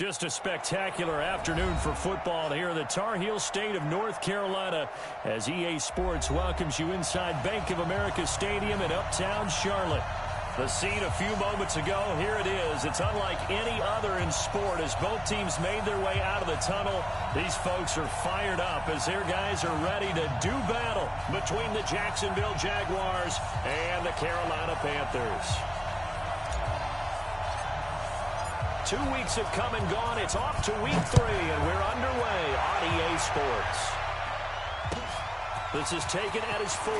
Just a spectacular afternoon for football here in the Tar Heel state of North Carolina as EA Sports welcomes you inside Bank of America Stadium in uptown Charlotte. The scene a few moments ago, here it is. It's unlike any other in sport as both teams made their way out of the tunnel. These folks are fired up as their guys are ready to do battle between the Jacksonville Jaguars and the Carolina Panthers. 2 weeks have come and gone. It's off to week 3, and we're underway on EA Sports. This is taken at his 4.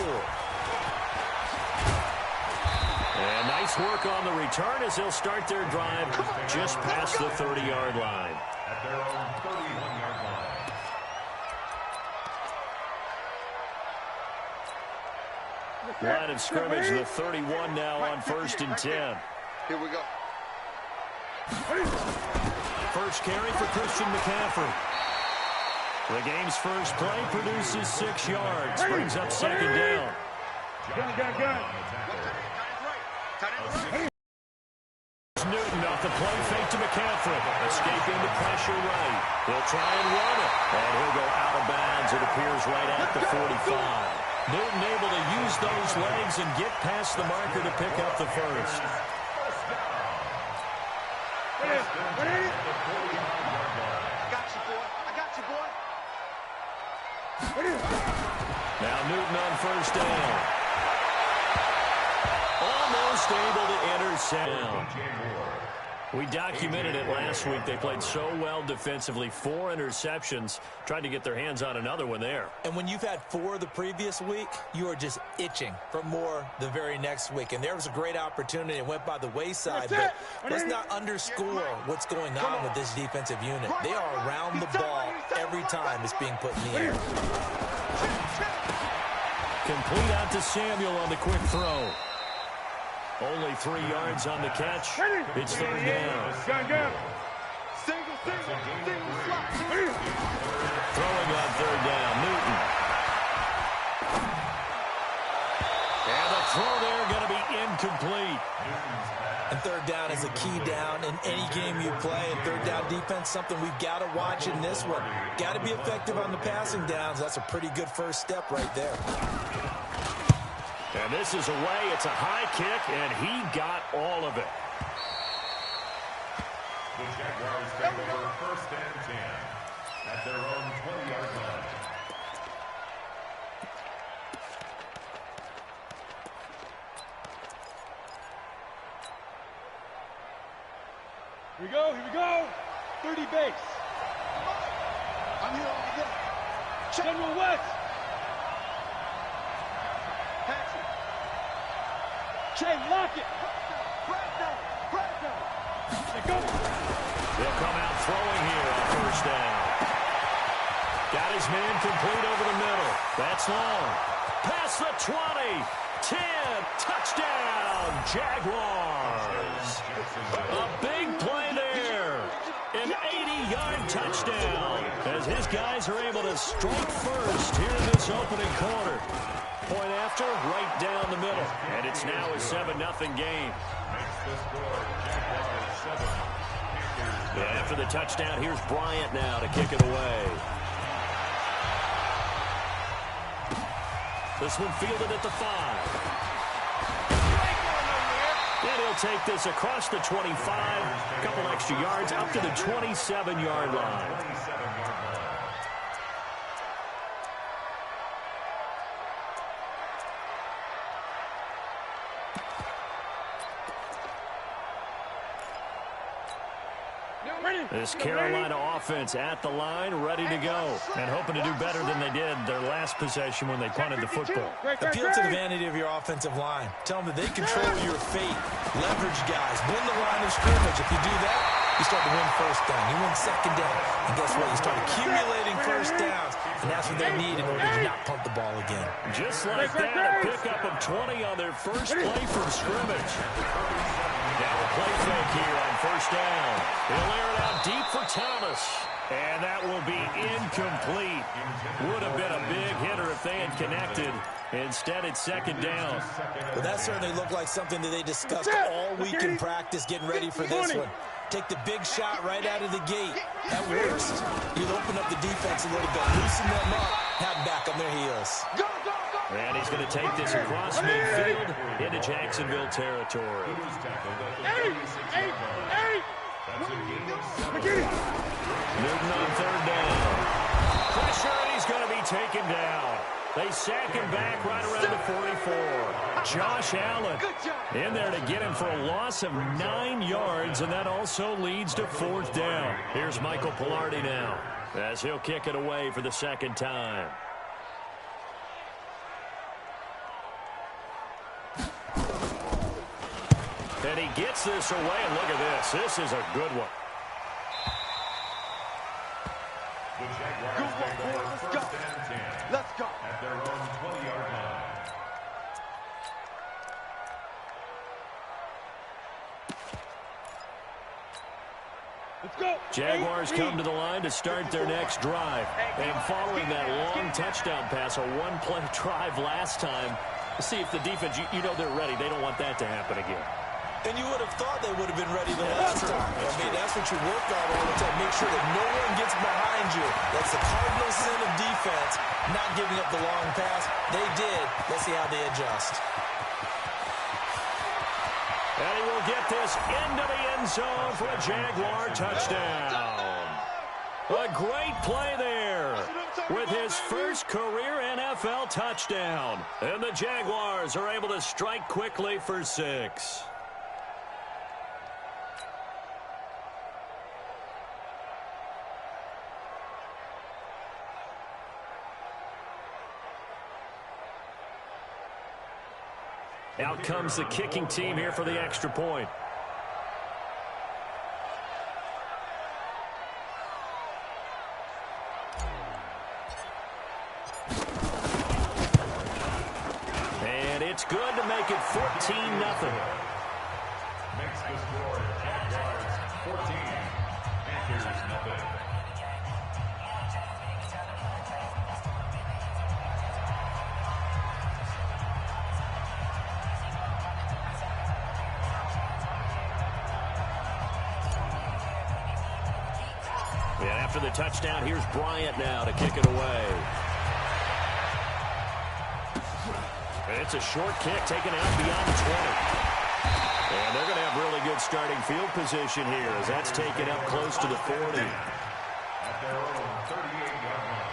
And nice work on the return as they'll start their drive just past the 30-yard line. At their own 31-yard line. Line of scrimmage, the 31 now on 1st and 10. Here we go. First carry for Christian McCaffrey. The game's first play produces 6 yards. Brings up 2nd down. Newton off the play fake to McCaffrey. Escaping the pressure right. He'll try and run it. And he'll go out of bounds. It appears right at the 45. Newton able to use those legs and get past the marker to pick up the first. I got you, boy. I got you, boy. Now Newton on 1st down. Almost able to intercept. We documented it last week. They played so well defensively. 4 interceptions. Tried to get their hands on another one there. And when you've had 4 the previous week, you are just itching for more the very next week. And there was a great opportunity. It went by the wayside. But let's not underscore what's going on with this defensive unit. They are around the ball every time it's being put in the air. Complete out to Samuel on the quick throw. Only 3 yards on the catch. It's 3rd down. Throwing on 3rd down, Newton. And the throw there going to be incomplete. And 3rd down is a key down in any game you play. And 3rd down defense, something we've got to watch in this one. Got to be effective on the passing downs. That's a pretty good first step right there. And this is away. It's a high kick, and he got all of it. The Jaguars take over 1st and 10 at their own 20-yard line. Here we go, here we go. 30 base. I'm here on the get. General West. Jay, lock it. They'll come out throwing here on 1st down. Got his man complete over the middle. That's long. Past the 20. 10. Touchdown, Jaguars. A big play there. An 80-yard touchdown as his guys are able to strike first here in this opening quarter. Point after, right down the middle. And it's now a 7-0 game. After the touchdown, here's Bryant now to kick it away. This one fielded at the 5. And he'll take this across the 25. A couple extra yards up to the 27-yard line. This Carolina offense at the line, ready to go, and hoping to do better than they did their last possession when they punted the football. Appeal to the vanity of your offensive line. Tell them that they control your fate. Leverage guys. Win the line of scrimmage. If you do that, you start to win 1st down. You win 2nd down. And guess what? You start accumulating 1st downs, and that's what they need in order to not punt the ball again. Just like that, a pickup of 20 on their first play from scrimmage. Now a play fake here on 1st down. He'll air it out deep for Thomas. And that will be incomplete. Would have been a big hitter if they had connected. Instead, it's 2nd down. Well, that certainly looked like something that they discussed all week in practice, getting ready for this one. Take the big shot right out of the gate. At worst, you'll open up the defense a little bit, loosen them up, have them back on their heels. Go, go, go. And he's going to take this across midfield into Jacksonville territory. Newton on third down. Pressure, and he's going to be taken down. They sack him back right around the 44. Josh Allen in there to get him for a loss of 9 yards, and that also leads to fourth down. Here's Michael Pilardi now as he'll kick it away for the second time. And he gets this away, and look at this. This is a good one. The Jaguars take over first and 10. Let's go. At their own 20-yard line. Let's go. Jaguars come to the line to start their next drive. And following that long touchdown pass, a one-play drive last time, see if the defense, you know they're ready. They don't want that to happen again. And you would have thought they would have been ready the last time. I mean, that's what you work on all the time. Make sure that no one gets behind you. That's the cardinal sin of defense, not giving up the long pass. They did. Let's see how they adjust. And he will get this into the end zone for a Jaguar touchdown. A great play there with his first career NFL touchdown. And the Jaguars are able to strike quickly for 6. Out comes the kicking team here for the extra point. And it's good to make it 14-0. Makes the score Jaguars 14. Panthers nothing. After the touchdown, here's Bryant now to kick it away. It's a short kick taken out beyond the 20. And they're going to have really good starting field position here as that's taken up close to the 40. At their own 38-yard line.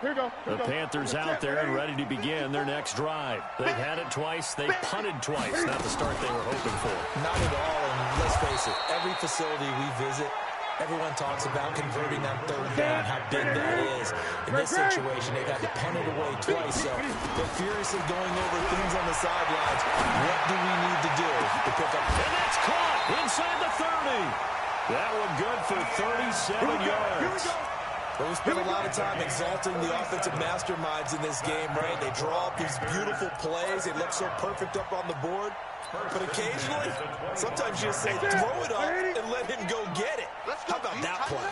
Here we go. The Panthers out there and ready to begin their next drive. They've had it twice. They've punted twice. Not the start they were hoping for. Not at all, and let's face it, every facility we visit, everyone talks about converting on third down, how big that is. In this situation, they've had to punt it away twice, so they're furiously going over things on the sidelines. What do we need to do to pick up? And that's caught inside the 30. That one good for 37 yards. Well, we spend a lot of time exalting the offensive masterminds in this game, right? They draw up these beautiful plays. They look so perfect up on the board. But occasionally, sometimes you just say, throw it up and let him go get it. How about that play?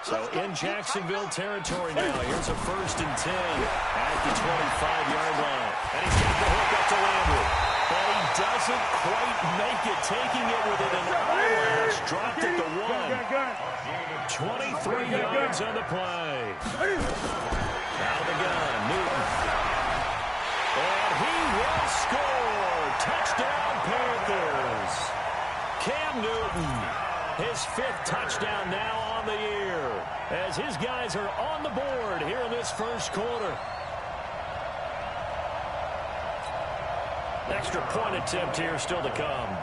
So in Jacksonville territory now, here's a 1st and 10 at the 25-yard line. And he's got the hook up to Landry. But he doesn't quite make it, taking it within an eyelash. Dropped at the 1. 23 yards on the play. Out of the gun, Newton. And he will score. Touchdown, Panthers. Cam Newton, his 5th touchdown now on the year, as his guys are on the board here in this first quarter. Extra point attempt here still to come.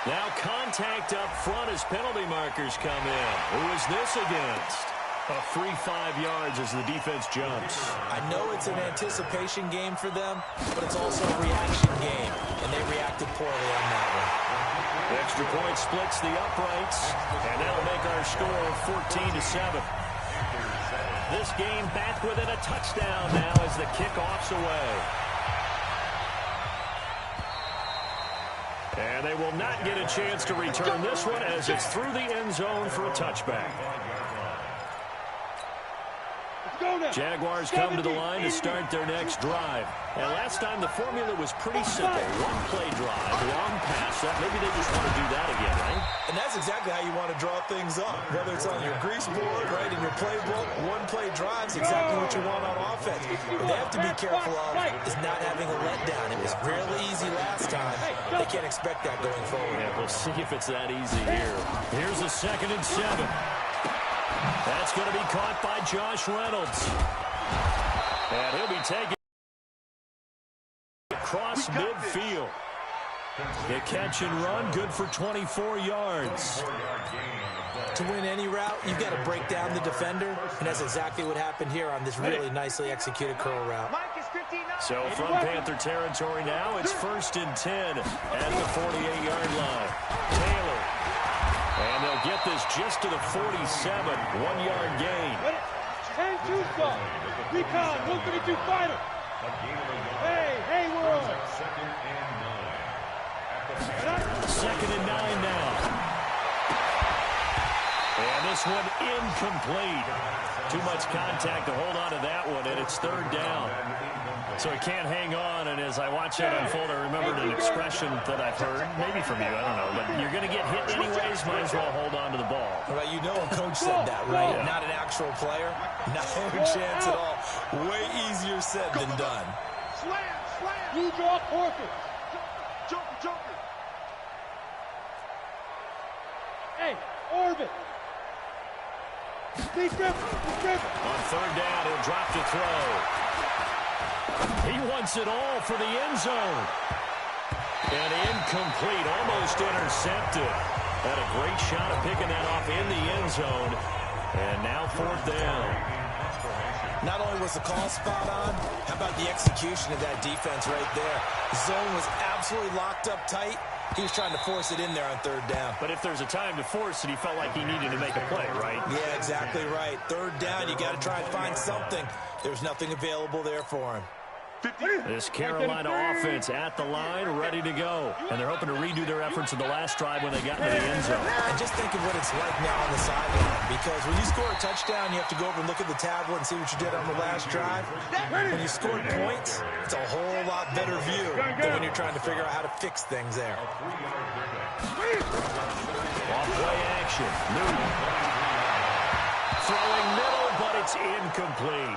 Now contact up front as penalty markers come in. Who is this against? A free 5 yards as the defense jumps. I know it's an anticipation game for them, but it's also a reaction game, and they reacted poorly on that one. Extra point splits the uprights, and that'll make our score 14-7. This game back within a touchdown now as the kickoff's away. And they will not get a chance to return this one as it's through the end zone for a touchback. Jaguars come to the line to start their next drive. And last time the formula was pretty simple. One play drive, long pass. Maybe they just want to do that again, right? And that's exactly how you want to draw things up. Whether it's on your grease board, right, in your playbook, one play drive is exactly what you want on offense. What they have to be careful of is not having a letdown. It was really easy last time. They can't expect that going forward. Yeah, we'll see if it's that easy here. Here's a 2nd and 7. That's going to be caught by Josh Reynolds. And he'll be taken across midfield. The catch and run, good for 24 yards. To win any route, you've got to break down the defender, and that's exactly what happened here on this really nicely executed curl route. So from Panther territory now, it's 1st and 10 at the 48-yard line. Taylor. And they'll get this just to the 47, 1-yard gain. And two stop. Recon, 132 fighter. Hey, we're on. 2nd and 9 now. And this one incomplete. Too much contact to hold on to that one, and it's 3rd down. So he can't hang on, and as I watch that unfold, I remembered an expression that I've heard, maybe from you, I don't know, but you're going to get hit anyways, might as well hold on to the ball. Well, you know a coach said that, right? Yeah. Not an actual player. No chance at all. Way easier said than done. Slam. You draw forfeit. Joker. Hey, orbit. Be careful. On 3rd down, he'll drop to throw. He wants it all for the end zone. And incomplete, almost intercepted. Had a great shot of picking that off in the end zone. And now 4th down. Not only was the call spot on, how about the execution of that defense right there? The zone was absolutely locked up tight. He was trying to force it in there on 3rd down. But if there's a time to force it, he felt like he needed to make a play, right? Yeah, exactly right. 3rd down, you got to try and find something. There's nothing available there for him. This Carolina offense at the line, ready to go. And they're hoping to redo their efforts in the last drive when they got into the end zone. And just think of what it's like now on the sideline. Because when you score a touchdown, you have to go over and look at the tablet and see what you did on the last drive. When you scored points, it's a whole lot better view than when you're trying to figure out how to fix things there. Off play action. Newton. Throwing middle, but it's incomplete.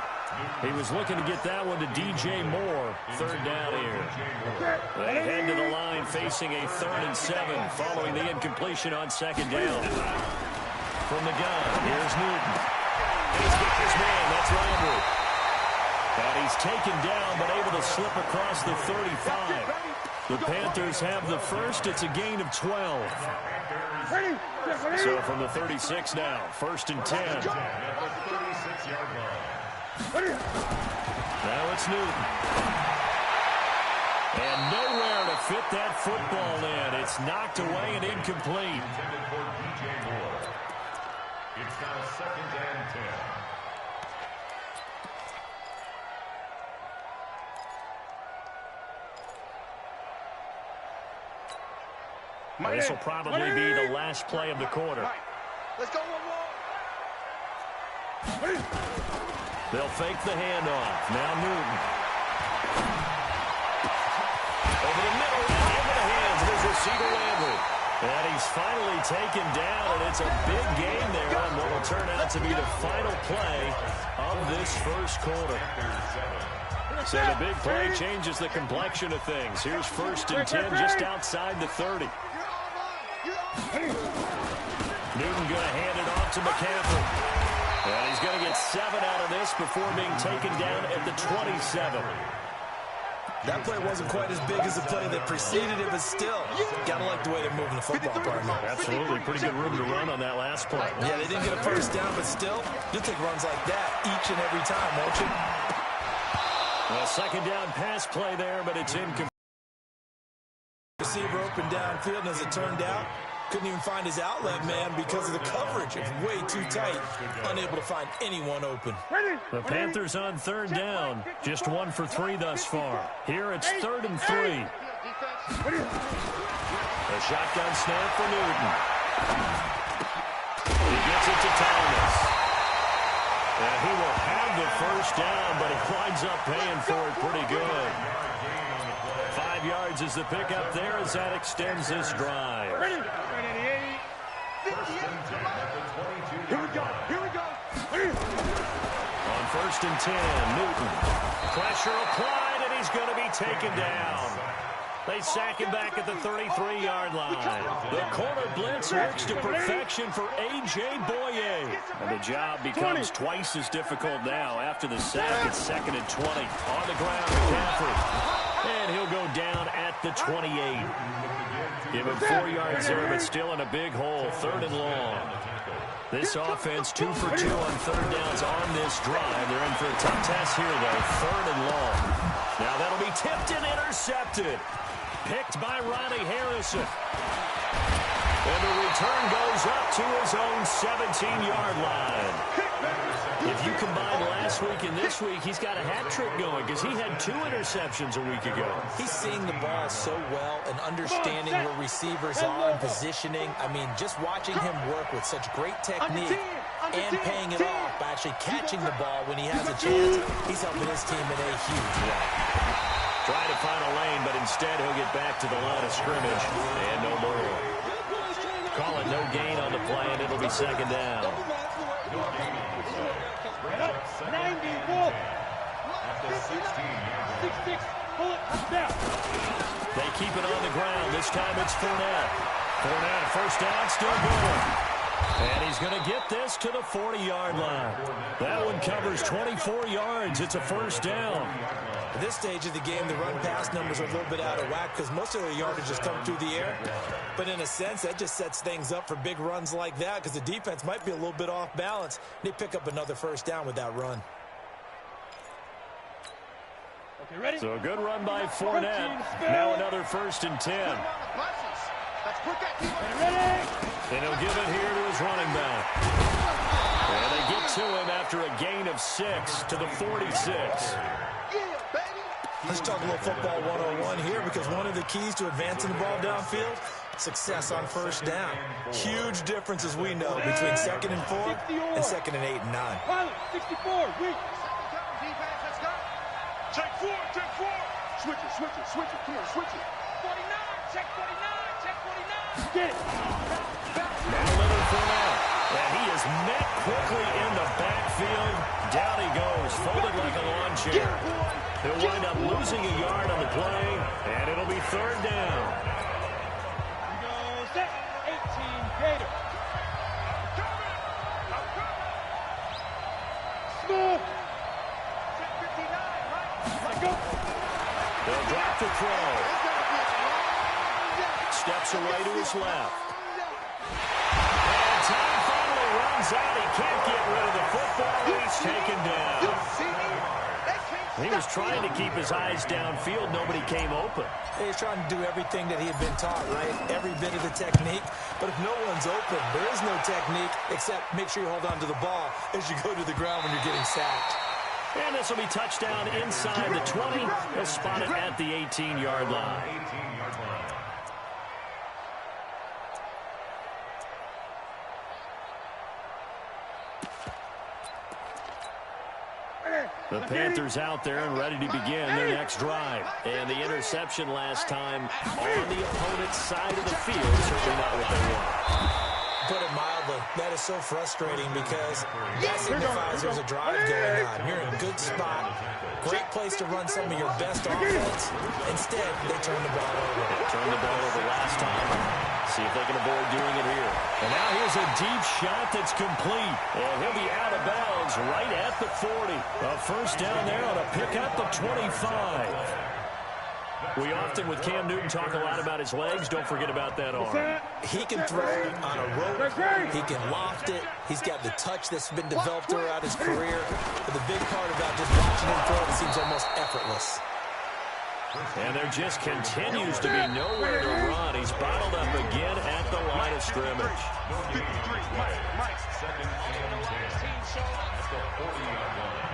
He was looking to get that one to DJ Moore. 3rd down here. They head to the line facing a 3rd and 7 following the incompletion on 2nd down. From the gun, here's Newton. He's got his man, that's Landry. And he's taken down but able to slip across the 35. The Panthers have the first. It's a gain of 12. So from the 36 now, 1st and 10. Now it's Newton. And nowhere to fit that football in. It's knocked away and incomplete. It's now 2nd and 10. This will probably be the last play of the quarter. Let's go one more. They'll fake the handoff. Now Newton. Over the middle and into the hands of his receiver Landry. And he's finally taken down, and it's a big gain there on what will turn out to be the final play of this first quarter. So the big play changes the complexion of things. Here's 1st and 10 just outside the 30. Newton going to hand it off to McCaffrey. And he's going to get 7 out of this before being taken down at the 27. That play wasn't quite as big as the play that preceded it, but still, gotta like the way they're moving the football, partner. Absolutely. Pretty good room to run on that last play. Yeah, they didn't get a 1st down, but still, you'll take runs like that each and every time, won't you? A 2nd down pass play there, but it's incomplete. Receiver open downfield, and as it turned out, couldn't even find his outlet man because of the coverage. It's way too tight, unable to find anyone open. The Panthers on 3rd down, just 1 for 3 thus far. Here it's 3rd and 3. A shotgun snap for Newton. He gets it to Thomas. And he will have the first down, but he winds up paying for it pretty good. 5 yards is the pickup there as that extends this drive. Ready? Here we go. On 1st and 10, Newton. Pressure applied, and he's going to be taken down. They sack him back at the 33-yard line. The corner blitz works to perfection for A.J. Boye. And the job becomes twice as difficult now after the sack. It's 2nd and 20. On the ground, McCaffrey. And he'll go down at the 28. Give him 4 yards there, but still in a big hole. 3rd and long. This offense 2 for 2 on 3rd downs on this drive. They're in for a tough test here, though. 3rd and long. Now that'll be tipped and intercepted. Picked by Ronnie Harrison. And the return goes up to his own 17-yard line. If you combine last week and this week, he's got a hat trick going because he had 2 interceptions a week ago. He's seeing the ball so well and understanding where receivers are and positioning. I mean, just watching him work with such great technique and paying it off by actually catching the ball when he has a chance, he's helping his team in a huge way. Trying to find a lane, but instead he'll get back to the line of scrimmage. And no more. Call it no gain on the play, and it'll be 2nd down. 94. 6-6. Pull it down. They keep it on the ground. This time it's Fournette. Fournette, first down, still going. And he's going to get this to the 40-yard line. That one covers 24 yards. It's a first down. At this stage of the game, the run-pass numbers are a little bit out of whack because most of their yardage has come through the air. But in a sense, that just sets things up for big runs like that because the defense might be a little bit off balance. They pick up another first down with that run. Okay, ready? So a good run by Fournette. Now another 1st and 10. Ready? And he'll give it here to his running back. And they get to him after a gain of 6 to the 46. Let's talk a little football 101 here because one of the keys to advancing the ball downfield, success on first down. Huge difference, as we know, between 2nd and 4 and 2nd and 8 and 9. Pilot, 64, weak. Check 4. Switch it. Come on, switch it. 49, check 49. Get it. Now Leonard Fournette. And he is met quickly in the backfield. Down he goes, folded like a lawn chair. He'll wind up losing a yard on the play, and it'll be 3rd down. He goes set. 18, Gator. Smooth. Let go. They'll drop the throw. Steps away to his left. And time finally runs out. He can't get rid of the football. He's taken down. He was trying to keep his eyes downfield. Nobody came open. He's trying to do everything that he had been taught, right? Every bit of the technique. But if no one's open, there is no technique except make sure you hold on to the ball as you go to the ground when you're getting sacked. And this will be touchdown inside the 20. He'll spot it at the 18-yard line. The Panthers out there and ready to begin their next drive. And the interception last time on the opponent's side of the field. Certainly not what they want. Put it mildly, that is so frustrating because that signifies there's a drive going on. You're in a good spot. Great place to run some of your best offense. Instead, they turn the ball over. They turned the ball over last time. See if they can avoid doing it here. And now here's a deep shot that's complete. And he'll be out of bounds right at the 40. A first down there on a pickup of 25. We often, with Cam Newton, talk a lot about his legs. Don't forget about that arm. He can throw on a rope. He can loft it. He's got the touch that's been developed throughout his career. But the big part about just watching him throw, it seems almost effortless. And there just continues to be nowhere to run. He's bottled up again at the line of scrimmage. Mike, 2nd and 10. At the 40-yard line.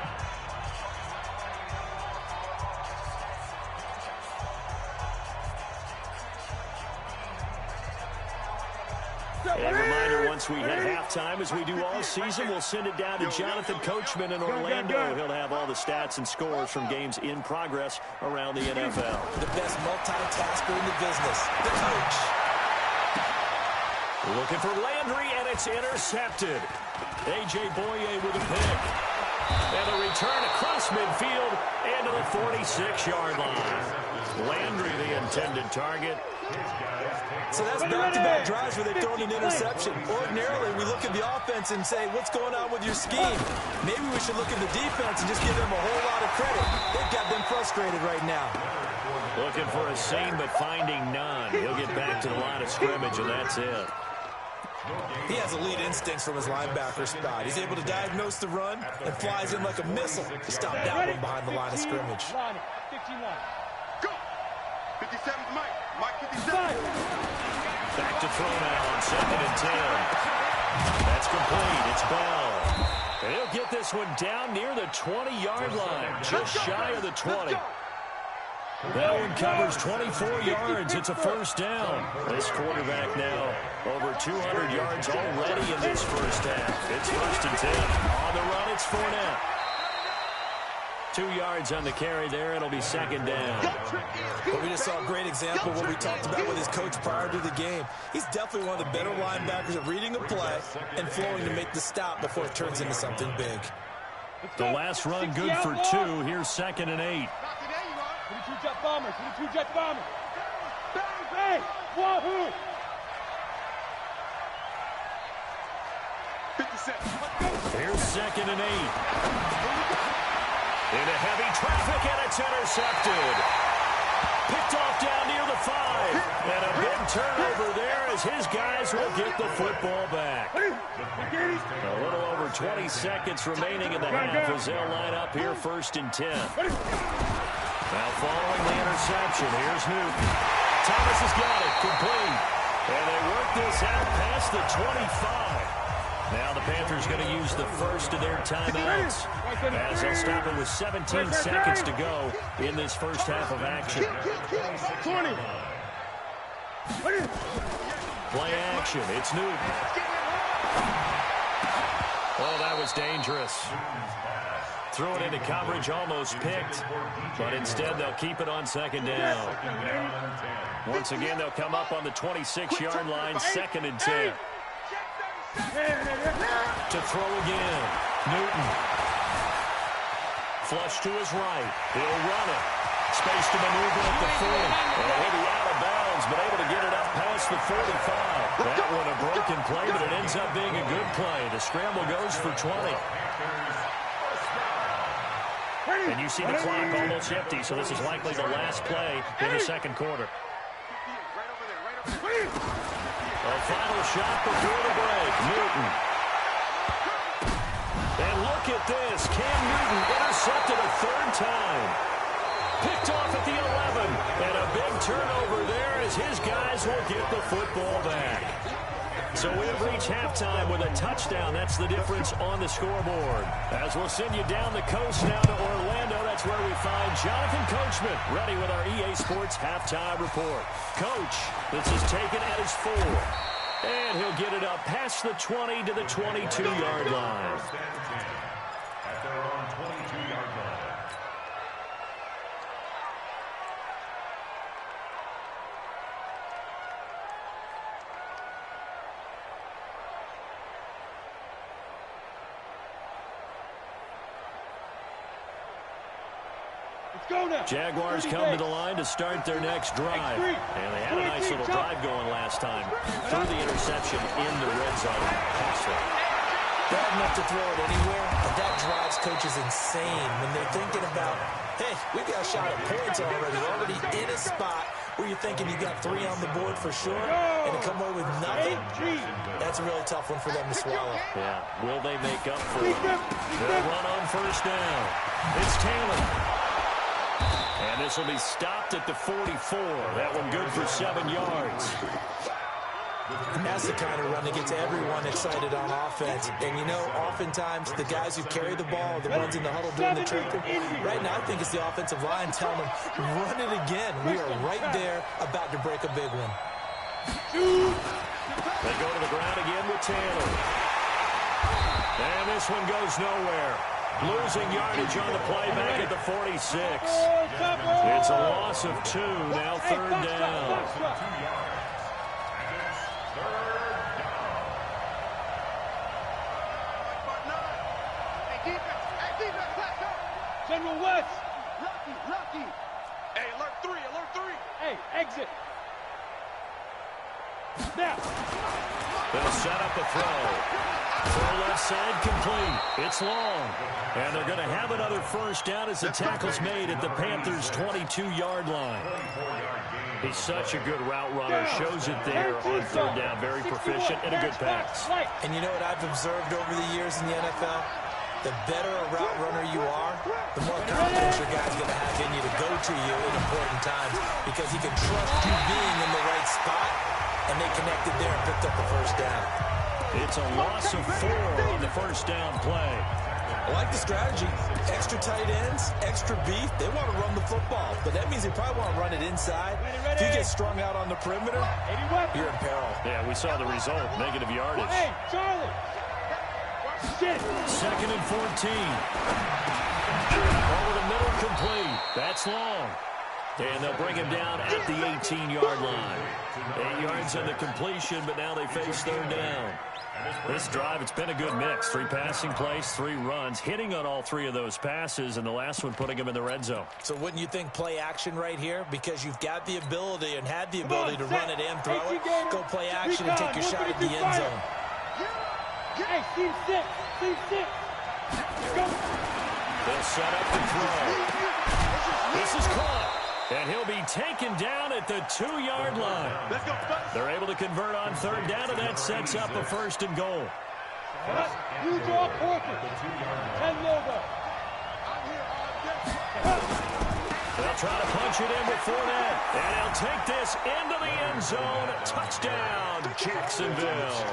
And a reminder, once we hit halftime, as we do all season, we'll send it down to Jonathan Coachman in Orlando. He'll have all the stats and scores from games in progress around the NFL. The best multitasker in the business, the coach. Looking for Landry, and it's intercepted. A.J. Boye with a pick. And a return across midfield and to the 46-yard line. Landry, the intended target. So that's back-to-back drives where they've thrown an interception. Ordinarily, we look at the offense and say, what's going on with your scheme? Maybe we should look at the defense and just give them a whole lot of credit. They've got them frustrated right now. Looking for a seam, but finding none. He'll get back to the line of scrimmage, and that's it. He has elite instincts from his linebacker spot. He's able to diagnose the run and flies in like a missile to stop that one behind the line of scrimmage. 15 line. Go. 57's Mike. Mike 57. Back to throw now on 2nd and 10. That's complete. It's Bell. And he'll get this one down near the 20-yard line, just shy of the 20. That one covers 24 yards. It's a first down. This quarterback now over 200 yards already in this first half. It's 1st and 10. On the run, it's Fournette. 2 yards on the carry there. It'll be 2nd down. But we just saw a great example of what we talked about with his coach prior to the game. He's definitely one of the better linebackers at reading a play and flowing to make the stop before it turns into something big. The last run good for 2. Here's 2nd and 8. 22 jet bomber. 22 jet bomber. Bang, bang. Wahoo. 57. Here's 2nd and 8. Into heavy traffic, and it's intercepted. Picked off down near the 5. And a big turnover there as his guys will get the football back. A little over 20 seconds remaining in the half as they'll line up here 1st and 10. Now following the interception, here's Newton. Thomas has got it, complete. And they work this out past the 25. Now the Panthers going to use the first of their timeouts as they'll stop it with 17 seconds to go in this first half of action. 20. Play action. It's Newton. Oh, that was dangerous. Threw it into coverage, almost picked, but instead they'll keep it on 2nd down. Once again, they'll come up on the 26-yard line, 2nd and 10. To throw again. Newton. Flush to his right. He'll run it. Space to maneuver at the 40. And he'll be out of bounds, but able to get it up past the 45. That one a broken play, but it ends up being a good play. The scramble goes for 20. And you see the clock almost empty, so this is likely the last play in the second quarter. A final shot before the break. Newton. And look at this. Cam Newton intercepted a 3rd time. Picked off at the 11. And a big turnover there as his guys will get the football back. So we've reached halftime with a touchdown. That's the difference on the scoreboard. As we'll send you down the coast now to Orlando, that's where we find Jonathan Coachman ready with our EA Sports halftime report. Coach, this is taken at his 4. And he'll get it up past the 20 to the 22-yard line. At their own 22-yard line. Jaguars come to the line to start their next drive. And they had a nice little drive going last time. Threw the interception in the red zone. Costly. Bad enough to throw it anywhere, but that drives coaches insane when they're thinking about, hey, we've got a shot at points already in a spot where you're thinking you got 3 on the board for sure, and to come away with nothing, that's a really tough one for them to swallow. Yeah, will they make up for it? They'll run on 1st down. It's Taylor. And this will be stopped at the 44. That one good for 7 yards. And that's the kind of run that gets everyone excited on offense. And, you know, oftentimes the guys who carry the ball are the ones in the huddle doing the tricking. Right now, I think it's the offensive line telling them, run it again. We are right there about to break a big one. They go to the ground again with Taylor. And this one goes nowhere. Losing yardage on the play back at the 46. It's a loss of 2, now third down. General West. Lucky. Hey, alert 3. Hey, exit. Now. They'll set up a throw. Throw left side complete. It's long. And they're going to have another first down as the tackle's made at the Panthers' 22-yard line. He's such a good route runner. Shows it there on third down. Very proficient and a good pass. And you know what I've observed over the years in the NFL? The better a route runner you are, the more confidence your guy's going to have in you to go to you in important times because he can trust you being in the right spot, and they connected there and picked up the first down. It's a loss of 4 on the first down play. I like the strategy. Extra tight ends, extra beef. They want to run the football, but that means they probably want to run it inside. If you get strung out on the perimeter, you're in peril. Yeah, we saw the result, negative yardage. Hey, Charlie. Second and 14. Over the middle, complete. That's long. And they'll bring him down at the 18-yard line. 8 yards on the completion, but now they face third down. This drive, it's been a good mix. 3 passing plays, 3 runs, hitting on all 3 of those passes, and the last one putting him in the red zone. So wouldn't you think play action right here? Because you've got the ability and had the ability to run it and throw it. Go play action and take your shot at the end zone. Hey, team 6. Go. They'll set up the throw. This is caught. And he'll be taken down at the 2-yard line. They're able to convert on third down, and that sets up a first and goal. You draw Porter. 10 logo. They'll try to punch it in with Fournette. And he'll take this into the end zone. Touchdown, Jacksonville.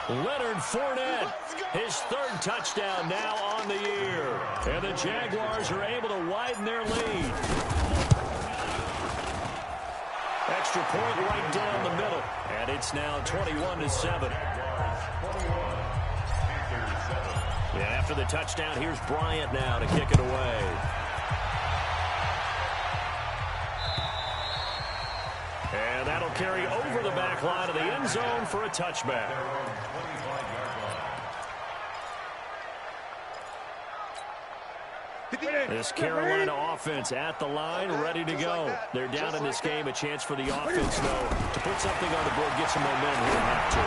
Leonard Fournette, his 3rd touchdown now on the year. And the Jaguars are able to widen their lead. Extra point right down the middle. And it's now 21-7. And after the touchdown, here's Bryant now to kick it away. And that'll carry over the back line of the end zone for a touchback. This Carolina offense at the line, ready to go. They're down in this game. A chance for the offense, though, to put something on the board, get some momentum here in half 2.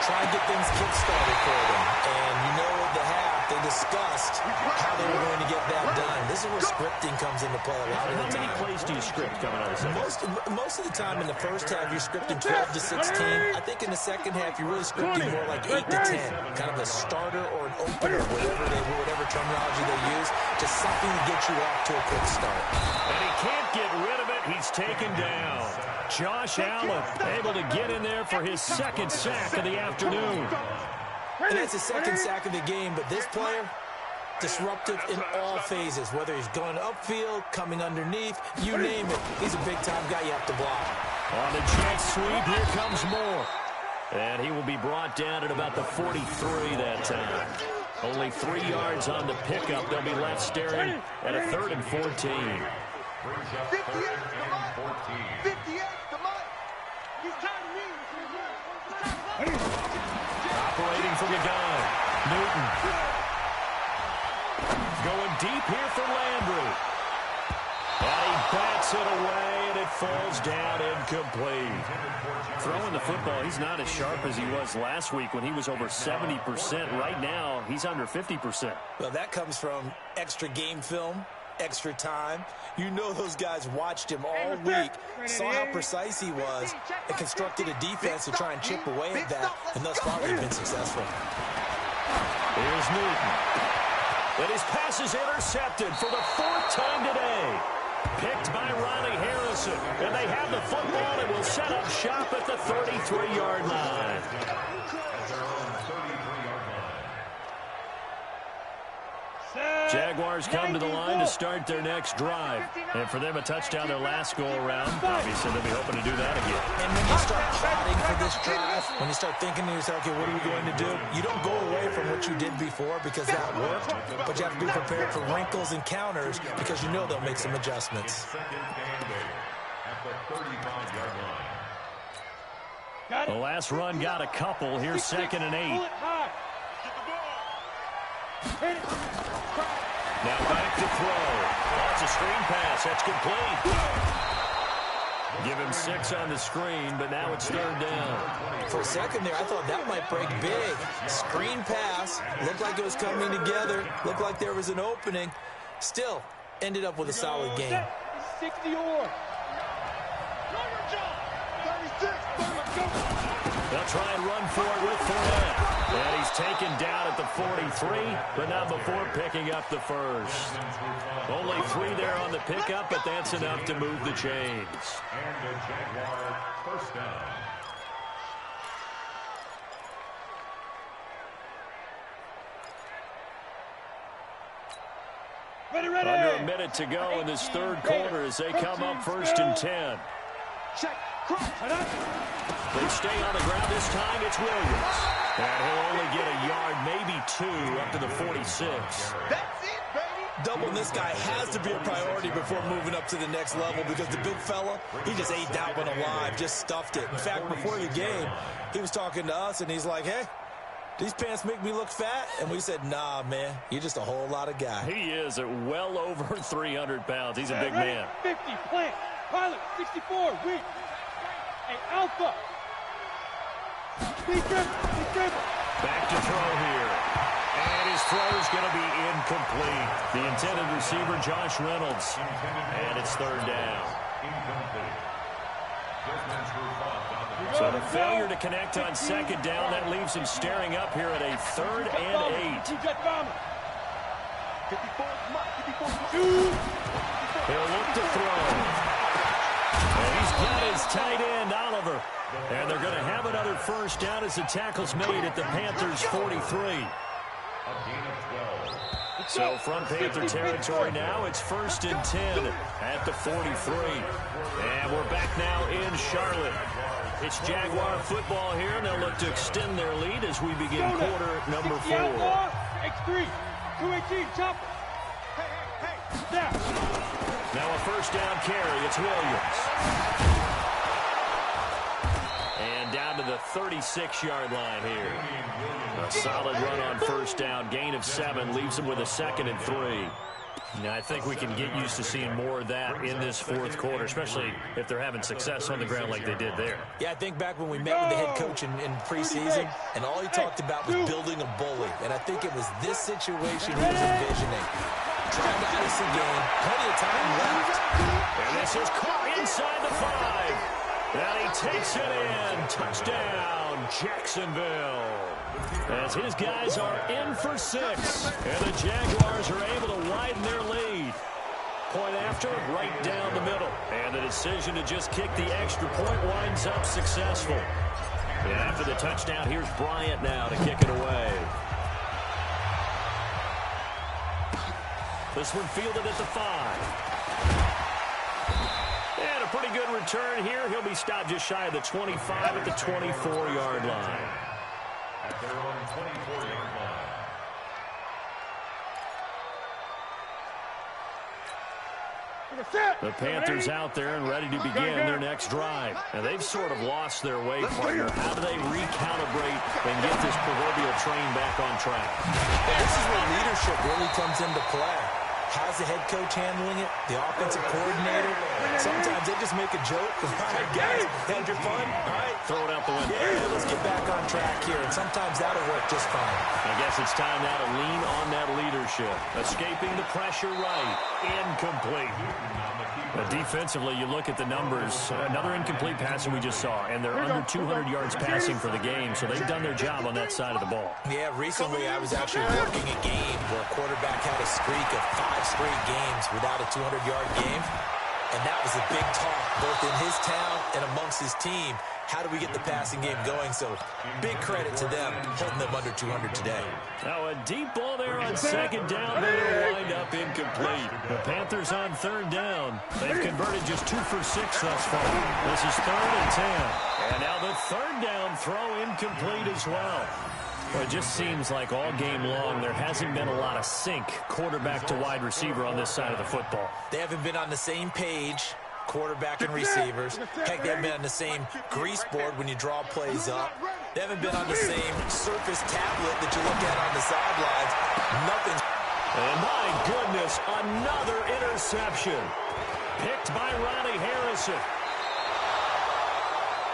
Try and get things kick-started for them. And you know at the half, they discussed how they were going to get that done. This is where scripting comes into play a lot of the time. How many plays do you script coming out of the second? Most of the time in the first half, you're scripting 12 to 16. I think in the second half, you're really scripting more like 8 to 10. Kind of a starter or an opener, whatever terminology they use, just something to get you off to a quick start. And he can't get rid of it. He's taken down. Josh Allen able to get in there for his 2nd sack of the afternoon. And that's his 2nd sack of the game, but this player, disruptive in all phases, whether he's going upfield, coming underneath, you name it. He's a big-time guy you have to block. On the jet sweep, here comes Moore. And he will be brought down at about the 43 that time. Only 3 yards on the pickup. They'll be left staring at a 3rd and 14. 58 to Mike. He's trying to lead. Operating from the gun. Newton. Going deep here for Landry. And he bats it away, and it falls down incomplete. Throwing the football, he's not as sharp as he was last week when he was over 70%. Right now, he's under 50%. Well, that comes from extra game film, extra time. You know those guys watched him all week, saw how precise he was, and constructed a defense to try and chip away at that, and thus far they've been successful. Here's Newton. And his pass is intercepted for the 4th time today. Picked by Ronnie Harrison. And they have the football and will set up shop at the 33-yard line. Jaguars come to the line to start their next drive. And for them, a touchdown their last go-around. Obviously, they'll be hoping to do that again. And when you start plotting for this drive, drive, when you start thinking to yourself, okay, what are we going to do? You don't go away from what you did before because that worked, but you have to be prepared for wrinkles and counters because you know they'll make some adjustments. The last run got a couple. Here's 2nd and 8. Now back to throw. That's a screen pass. That's complete. Give him 6 on the screen, but now it's 3rd down. For a second there, I thought that might break big. Screen pass. Looked like it was coming together. Looked like there was an opening. Still, ended up with a solid game. 60 or. They'll try and run for it with Fournette. And he's taken down at the 43, but not before picking up the first. Only 3 there on the pickup, but that's enough to move the chains. And the Jaguar first down. Ready. Under a minute to go in this 3rd quarter as they come up 1st and 10. Check. They stay on the ground this time. It's Williams. And he'll only get a yard, maybe 2, up to the 46. That's it, baby. Doubling this guy has to be a priority before moving up to the next level because the big fella, he just ate that one alive, just stuffed it. In fact, before the game, he was talking to us, and he's like, hey, these pants make me look fat? And we said, nah, man, you're just a whole lot of guy. He is at well over 300 pounds. He's a big man. 50, plant. Pilot, 64, weak. Hey, Alpha. Big dribble. Back to throw here. And his throw is going to be incomplete. The intended receiver, Josh Reynolds. And it's 3rd down. So the failure to connect on 2nd down, that leaves him staring up here at a 3rd and 8. He'll look to throw. And he's got his tight end, Oliver. And they're going to have another first down as the tackle's made at the Panthers' 43. So from Panther territory now, it's 1st and 10 at the 43. And we're back now in Charlotte. It's Jaguar football here, and they'll look to extend their lead as we begin quarter number 4. X3, 218, chopper. Hey. Now a first down carry. It's Williams. And down to the 36-yard line here. A solid run on first down. Gain of 7 leaves them with a 2nd and 3. Now, I think we can get used to seeing more of that in this 4th quarter, especially if they're having success on the ground like they did there. Yeah, I think back when we met with the head coach in preseason, and all he talked about was building a bully. And I think it was this situation he was envisioning. Trying to ice the game, plenty of time left. And this is caught inside the 5. And he takes it in. Touchdown, Jacksonville. As his guys are in for 6. And the Jaguars are able to widen their lead. Point after, right down the middle. And the decision to just kick the extra point winds up successful. And after the touchdown, here's Bryant now to kick it away. This one fielded at the 5. And a pretty good return here. He'll be stopped just shy of the 25 at the 24-yard line. At their own 24-yard line. The Panthers out there and ready to begin their next drive. And they've sort of lost their way, partner. How do they recalibrate and get this proverbial train back on track? This is where leadership really comes into play. How's the head coach handling it? The offensive coordinator? Sometimes they just make a joke. All right, guys, had your fun? All right. Throw it out the window. Yeah, let's get back on track here. And sometimes that'll work just fine. I guess it's time now to lean on that leadership. Escaping the pressure right. Incomplete. Defensively, you look at the numbers. Another incomplete pass that we just saw, and they're under 200 yards passing for the game, so they've done their job on that side of the ball. Yeah, recently I was actually working a game where a quarterback had a streak of 5 straight games without a 200-yard game, and that was a big talk both in his town and amongst his team. How do we get the passing game going? So big credit to them holding them under 200 today. Now a deep ball there on second down, but it'll wind up incomplete. The Panthers on third down. They've converted just 2 for 6 thus far. This is 3rd and 10. And now the third down throw incomplete as well. Well, it just seems like all game long there hasn't been a lot of sync quarterback to wide receiver on this side of the football. They haven't been on the same page, quarterback and receivers. Heck, they haven't been on the same grease board when you draw plays up. They haven't been on the same surface tablet that you look at on the sidelines. Nothing. And my goodness, another interception. Picked by Ronnie Harrison.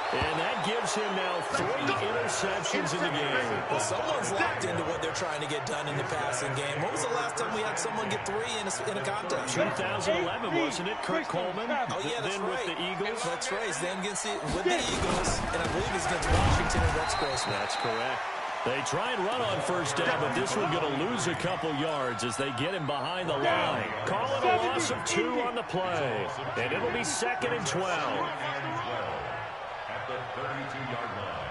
And that gives him now 3 interceptions in the game. Well, someone's locked into what they're trying to get done in the passing game. When was the last time we had someone get 3 in a contest? 2011, wasn't it? Kurt Coleman. Oh, yeah, that's then right. with the Eagles. That's right. Then with the Eagles, and I believe it's against Washington and Rex Grossman. That's correct. They try and run on first down, but this one's going to lose a couple yards as they get him behind the line. Call it a loss of 2 on the play, and it'll be 2nd and 12. At the 32-yard line.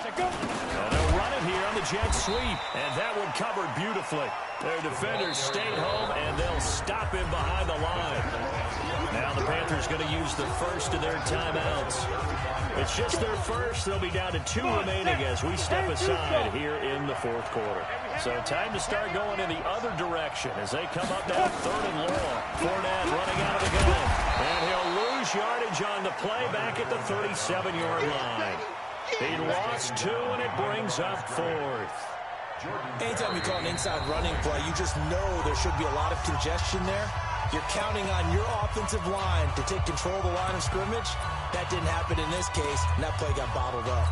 And they'll run it here on the jet sweep, and that one covered beautifully. Their defenders stayed home, and they'll stop him behind the line. Now the Panthers going to use the first of their timeouts. It's just their first. They'll be down to 2 remaining as we step aside here in the 4th quarter. So time to start going in the other direction as they come up now 3rd and long. Fournette running out of the gun. And he'll lose yardage on the play back at the 37-yard line. He lost 2, and it brings up 4th. Anytime you call an inside running play, you just know there should be a lot of congestion there. You're counting on your offensive line to take control of the line of scrimmage. That didn't happen in this case, and that play got bottled up.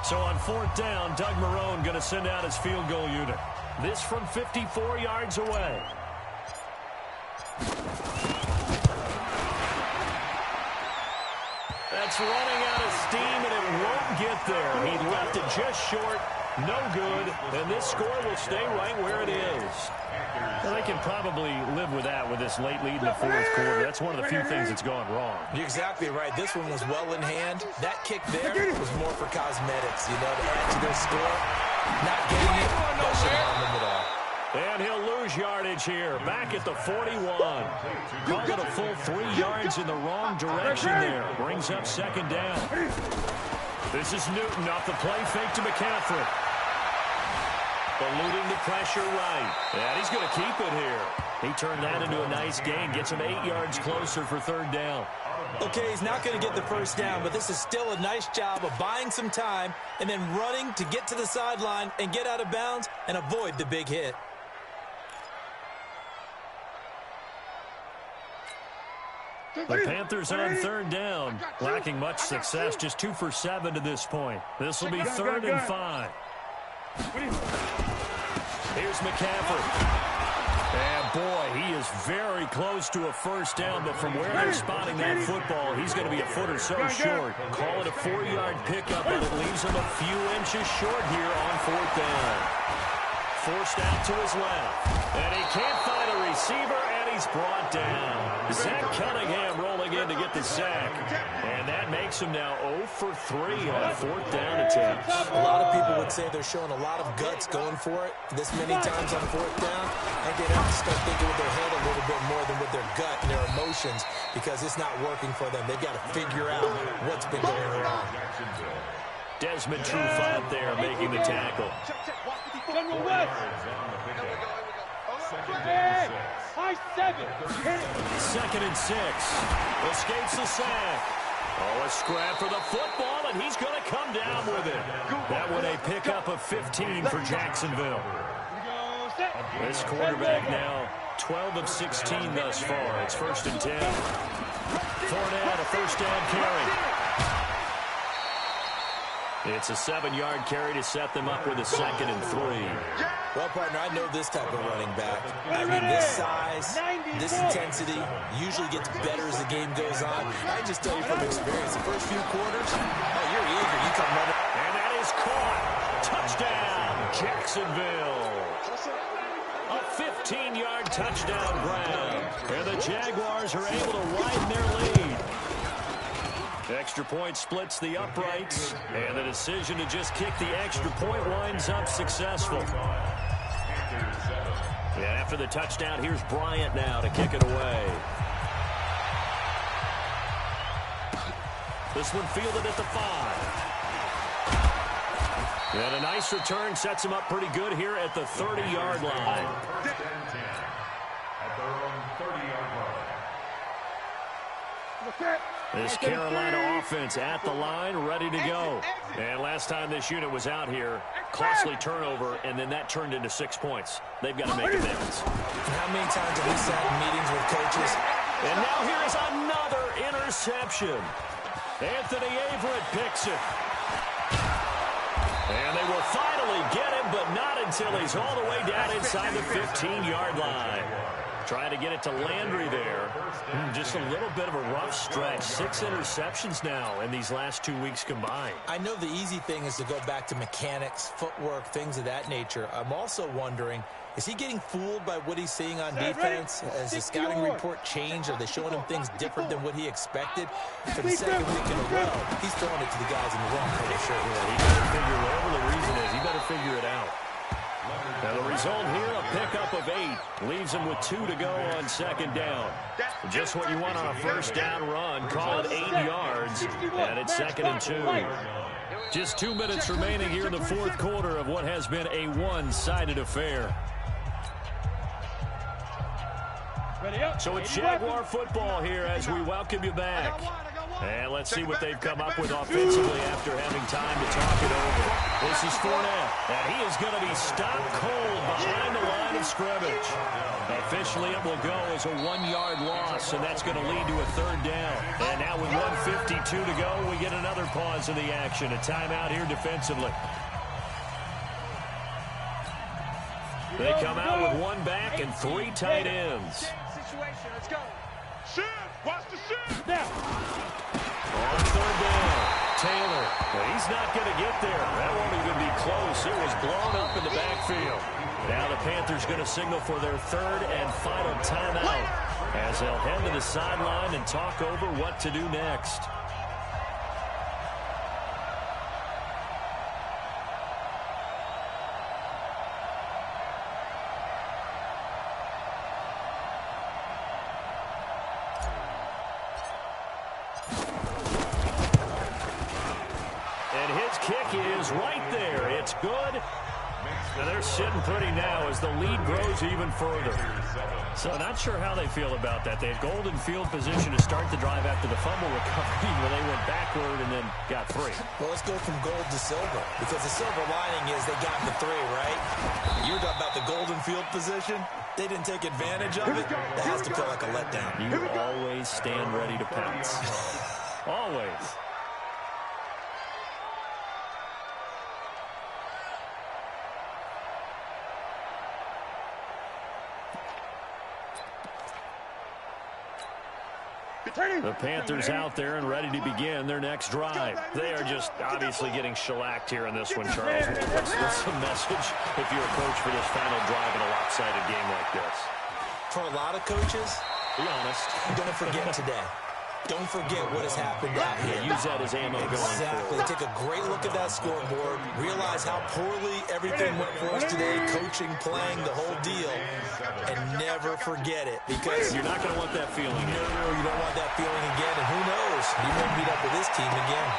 So on 4th down, Doug Marrone going to send out his field goal unit. This from 54 yards away. That's running out of steam, and it won't get there. He left it just short. No good. And this score will stay right where it is. Well, they can probably live with that with this late lead in the 4th quarter. That's one of the few things that's gone wrong. You're exactly right. This one was well in hand. That kick there was more for cosmetics, to add to their score. Not getting it, that shouldn't harm them at all. And he'll lose yardage here. Back at the 41. Call it a full 3 yards in the wrong direction there. Brings up 2nd down. This is Newton off the play fake to McCaffrey. Eluding the pressure right. And he's going to keep it here. He turned that into a nice gain. Gets him 8 yards closer for 3rd down. Okay, he's not going to get the first down, but this is still a nice job of buying some time and then running to get to the sideline and get out of bounds and avoid the big hit. The Panthers on 3rd down, lacking much success, just 2 for 7 to this point. This will be 3rd and 5. Here's McCaffrey. And boy, he is very close to a first down, but from where they're spotting that football, he's going to be a foot or so short. Call it a 4-yard pickup, but it leaves him a few inches short here on 4th down. Forced out to his left. And he can't find a receiver, and he's brought down. Zach Cunningham rolling in to get the sack. And that makes him now 0 for 3 on 4th down attempts. A lot of people would say they're showing a lot of guts going for it this many times on 4th down. I think they'd have to start thinking with their head a little bit more than with their gut and their emotions because it's not working for them. They've got to figure out what's been going wrong. Desmond Trufant there making the tackle. High 7. 2nd and 6. Escapes the sack. Oh, a scrap for the football, and he's going to come down with it. That one a pickup of 15 for Jacksonville. This quarterback now 12 of 16 thus far. It's 1st and 10. Fournette, a first down carry. It's a 7-yard carry to set them up with a 2nd and 3. Well, partner, I know this type of running back. I mean, this size, this intensity usually gets better as the game goes on. I just tell you from experience, the first few quarters, oh, you're eager. You come running. And that is caught. Touchdown, Jacksonville. A 15-yard touchdown grab. And the Jaguars are able to widen their lead. Extra point splits the uprights, and the decision to just kick the extra point winds up successful. after the touchdown. Here's Bryant now to kick it away. This one fielded at the 5. And a nice return sets him up pretty good here at the 30-yard line. First and 10 at their own 30-yard line. This Carolina offense at the line, ready to go. And last time this unit was out here, costly turnover, and then that turned into 6 points. They've got to make amends. How many times have we sat in meetings with coaches? And now here is another interception. Anthony Averett picks it. And they will finally get him, but not until he's all the way down inside the 15-yard line. Trying to get it to Landry there. Just a little bit of a rough stretch. 6 interceptions now in these last 2 weeks combined. I know the easy thing is to go back to mechanics, footwork, things of that nature. I'm also wondering, is he getting fooled by what he's seeing on defense? Has the scouting report changed? Are they showing him things different than what he expected? For the second week in a row, he's throwing it to the guys in the wrong color shirt. Yeah, he better figure, whatever the reason is, he better figure it out. Now the result here, a pickup of 8. Leaves him with 2 to go on second down. Just what you want on a first down run. Call it 8 yards, and it's 2nd and 2. Just 2 minutes remaining here in the fourth quarter of what has been a one-sided affair. So it's Jaguar football here as we welcome you back. And let's see what they've come up with offensively after having time to talk it over. This is Fournette, and he is going to be stopped cold behind the line of scrimmage. Officially, it will go as a 1-yard loss, and that's going to lead to a 3rd down. And now with 1:52 to go, we get another pause in the action. A timeout here defensively. They come out with 1 back and 3 tight ends. Let's go. Shoot! Watch the shoot! Now. On 3rd down, Taylor. But he's not going to get there. That won't even be close. It was blown up in the backfield. Now the Panthers going to signal for their 3rd and final timeout as they'll head to the sideline and talk over what to do next. Right there. It's good. And they're sitting pretty now as the lead grows even further. So not sure how they feel about that. They had golden field position to start the drive after the fumble recovery where they went backward and then got 3. Well, let's go from gold to silver, because the silver lining is they got the 3, right? You're talking about the golden field position. They didn't take advantage of it. That has to feel like a letdown. You always stand ready to pounce. Always. The Panthers out there and ready to begin their next drive. They are just obviously getting shellacked here in this one, Charles. What's the message if you're a coach for this final drive in a lopsided game like this? For a lot of coaches, be honest, don't forget today. Don't forget what has happened out here. Use that as ammo going forward. Take a great look at that scoreboard. Realize how poorly everything went for us today. Coaching, playing, the whole deal. And never forget it. Because you're not going to want that feeling again. No, you don't want that feeling again. And who knows? You won't meet up with this team again.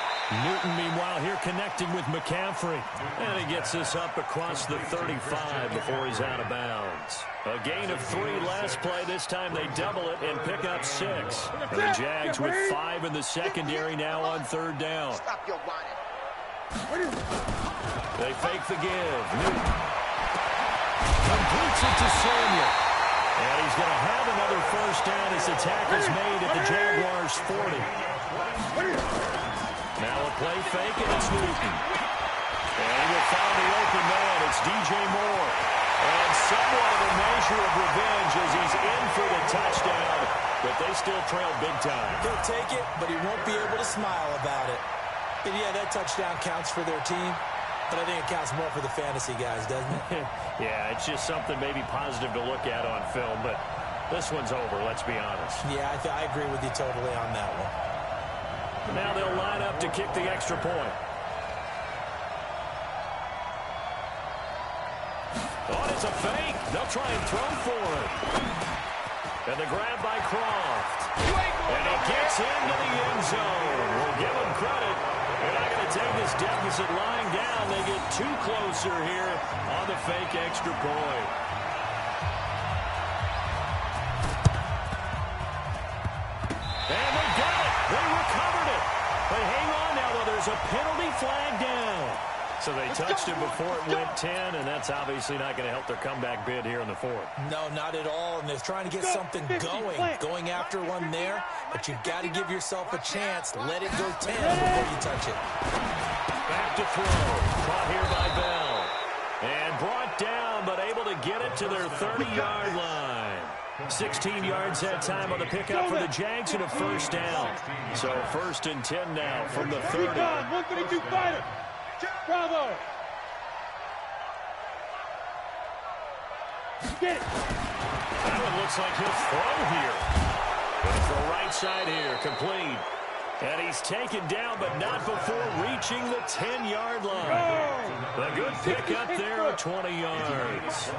Newton, meanwhile, here connecting with McCaffrey. And he gets this up across the 35 before he's out of bounds. A gain of 3 last play. This time they double it and pick up 6. And the Jags with 5 in the secondary now on 3rd down. They fake the give. Newton completes it to Samuel. And he's going to have another first down as the tackle's made at the Jaguars' 40. Now a play fake, and it's Newton. And he will find the open man. It's DJ Moore. And somewhat of a measure of revenge as he's in for the touchdown. But they still trail big time. He'll take it, but he won't be able to smile about it. And yeah, that touchdown counts for their team. But I think it counts more for the fantasy guys, doesn't it? Yeah, it's just something maybe positive to look at on film. But this one's over, let's be honest. Yeah, I agree with you totally on that one. Now they'll line up to kick the extra point. On its a fake. They'll try and throw for it. And the grab by Croft. And he gets into the end zone. We'll give him credit. They're not going to take this deficit lying down. They get two closer here on the fake extra point. And they got it. They recovered it. But hang on now, though. There's a penalty flag down. So they touched it before it went 10, and that's obviously not going to help their comeback bid here in the fourth. No, not at all, and they're trying to get something going after one there, but you've got to give yourself a chance. Let it go 10 before you touch it. Back to throw. Caught here by Bell. And brought down, but able to get it to their 30-yard line. 16 yards that time on the pickup for the Jags and a first down. So 1st and 10 now from the 30. 132 fighter. Bravo. Get it. That one looks like he'll throw here. Going to throw right side here, complete. And he's taken down, but not before reaching the 10-yard line. A good pickup there at 20 yards.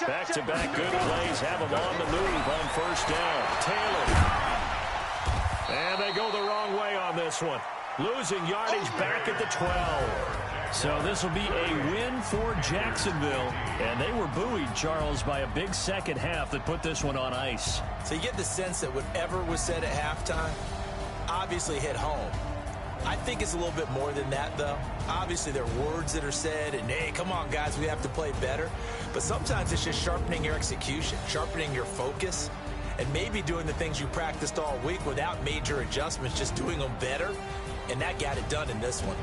Back-to-back good plays have him on the move on first down. Taylor. And they go the wrong way on this one. Losing yardage back at the 12. So this will be a win for Jacksonville. And they were buoyed, Charles, by a big second half that put this one on ice. So you get the sense that whatever was said at halftime obviously hit home. I think it's a little bit more than that, though. Obviously, there are words that are said, and, hey, come on, guys, we have to play better. But sometimes it's just sharpening your execution, sharpening your focus, and maybe doing the things you practiced all week without major adjustments, just doing them better. And that got it done in this one.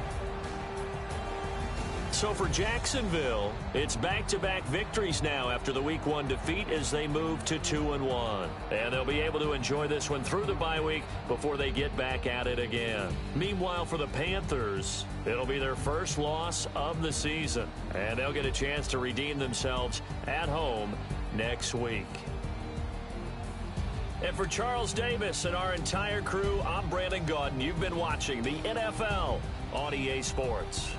So for Jacksonville, it's back-to-back victories now after the Week 1 defeat as they move to 2-1. And they'll be able to enjoy this one through the bye week before they get back at it again. Meanwhile, for the Panthers, it'll be their first loss of the season. And they'll get a chance to redeem themselves at home next week. And for Charles Davis and our entire crew, I'm Brandon Gaudin. You've been watching the NFL on EA Sports.